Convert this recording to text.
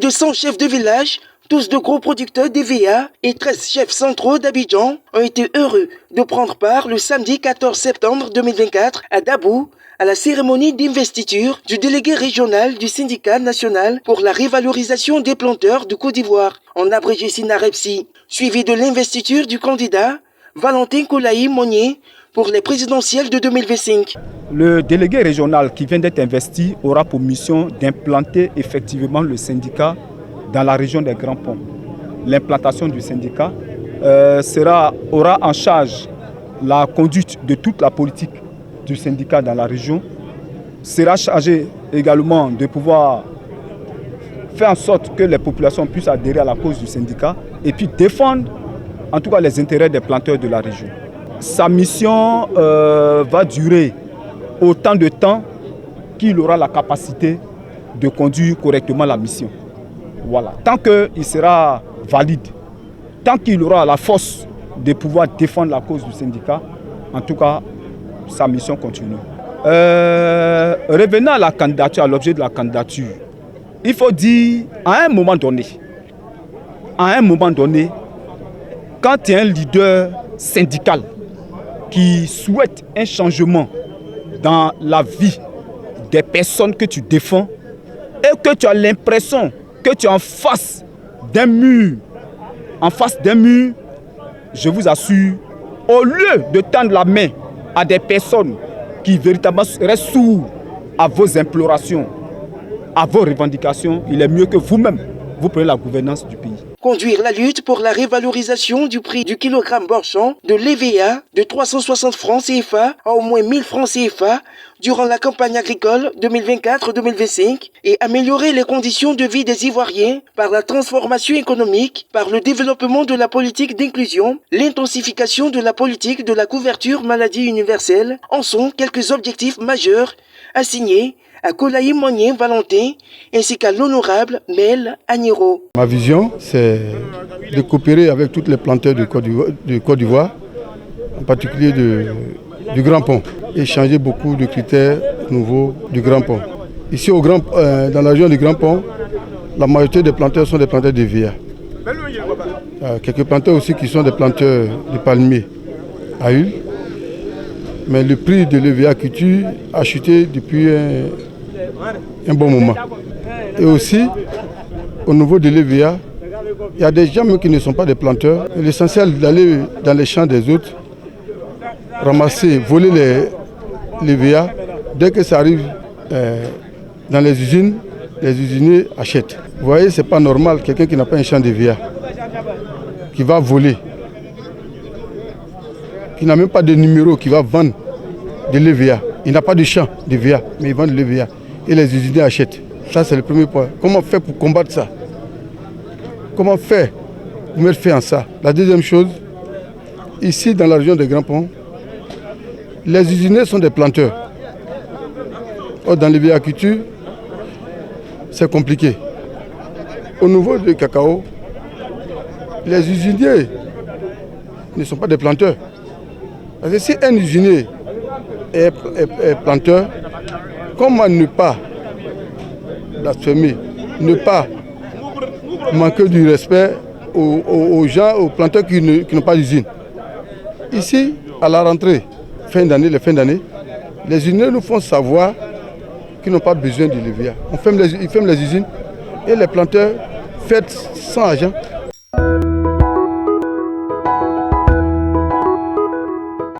de 100 chefs de village, tous de gros producteurs d'EVA et 13 chefs centraux d'Abidjan ont été heureux de prendre part le samedi 14 septembre 2024 à Dabou à la cérémonie d'investiture du délégué régional du syndicat national pour la révalorisation des planteurs de Côte d'Ivoire, en abrégé SYNAREPSI, suivi de l'investiture du candidat Valentin Koulaï Monnier pour les présidentielles de 2025. Le délégué régional qui vient d'être investi aura pour mission d'implanter effectivement le syndicat dans la région des Grands Ponts. L'implantation du syndicat aura en charge la conduite de toute la politique du syndicat dans la région, sera chargé également de pouvoir faire en sorte que les populations puissent adhérer à la cause du syndicat et puis défendre en tout cas les intérêts des planteurs de la région. Sa mission va durer autant de temps qu'il aura la capacité de conduire correctement la mission. Voilà. Tant qu'il sera valide, tant qu'il aura la force de pouvoir défendre la cause du syndicat, en tout cas, sa mission continue. Revenant à la candidature, à l'objet de la candidature, il faut dire, à un moment donné, quand tu es un leader syndical qui souhaite un changement dans la vie des personnes que tu défends et que tu as l'impression que tu es en face d'un mur, je vous assure, au lieu de tendre la main à des personnes qui véritablement restent sourds à vos implorations, à vos revendications, il est mieux que vous-même, vous preniez la gouvernance du pays. Conduire la lutte pour la révalorisation du prix du kilogramme borchon de l'EVA de 360 francs CFA à au moins 1000 francs CFA durant la campagne agricole 2024-2025 et améliorer les conditions de vie des Ivoiriens par la transformation économique, par le développement de la politique d'inclusion, l'intensification de la politique de la couverture maladie universelle en sont quelques objectifs majeurs assignés à Koulaï Monnier Valentin ainsi qu'à l'honorable Mel Agnero. Ma vision, c'est de coopérer avec tous les planteurs de Côte d'Ivoire, en particulier du Grand Pont, et changer beaucoup de critères nouveaux du Grand Pont. Ici, dans la région du Grand Pont, la majorité des planteurs sont des planteurs de VIA. Quelques planteurs aussi qui sont des planteurs de palmiers à huile. Mais le prix de l'EVA culture a chuté depuis un bon moment. Et aussi, au niveau de l'EVA, il y a des gens qui ne sont pas des planteurs. L'essentiel d'aller dans les champs des autres, ramasser, voler l'EVA, dès que ça arrive dans les usines, les usiniers achètent. Vous voyez, ce n'est pas normal, quelqu'un qui n'a pas un champ d'EVA, qui va voler, qui n'a même pas de numéro, qui va vendre de l'EVA. Il n'a pas de champ d'EVA, mais il vend de l'EVA. Et les usiniers achètent. Ça, c'est le premier point. Comment faire pour combattre ça? Comment faire pour mettre fin à ça? La deuxième chose, ici, dans la région des Grands Ponts, les usiniers sont des planteurs. Or, dans l'EVA culture, c'est compliqué. Au niveau du cacao, les usiniers ne sont pas des planteurs. Parce que si un usinier est planteur, comment ne pas blasphémer, ne pas manquer du respect aux gens, aux planteurs qui n'ont pas d'usine. Ici, à la rentrée, fin d'année, les usiniers nous font savoir qu'ils n'ont pas besoin de l'EVA. Ils ferment les usines et les planteurs fêtent sans argent.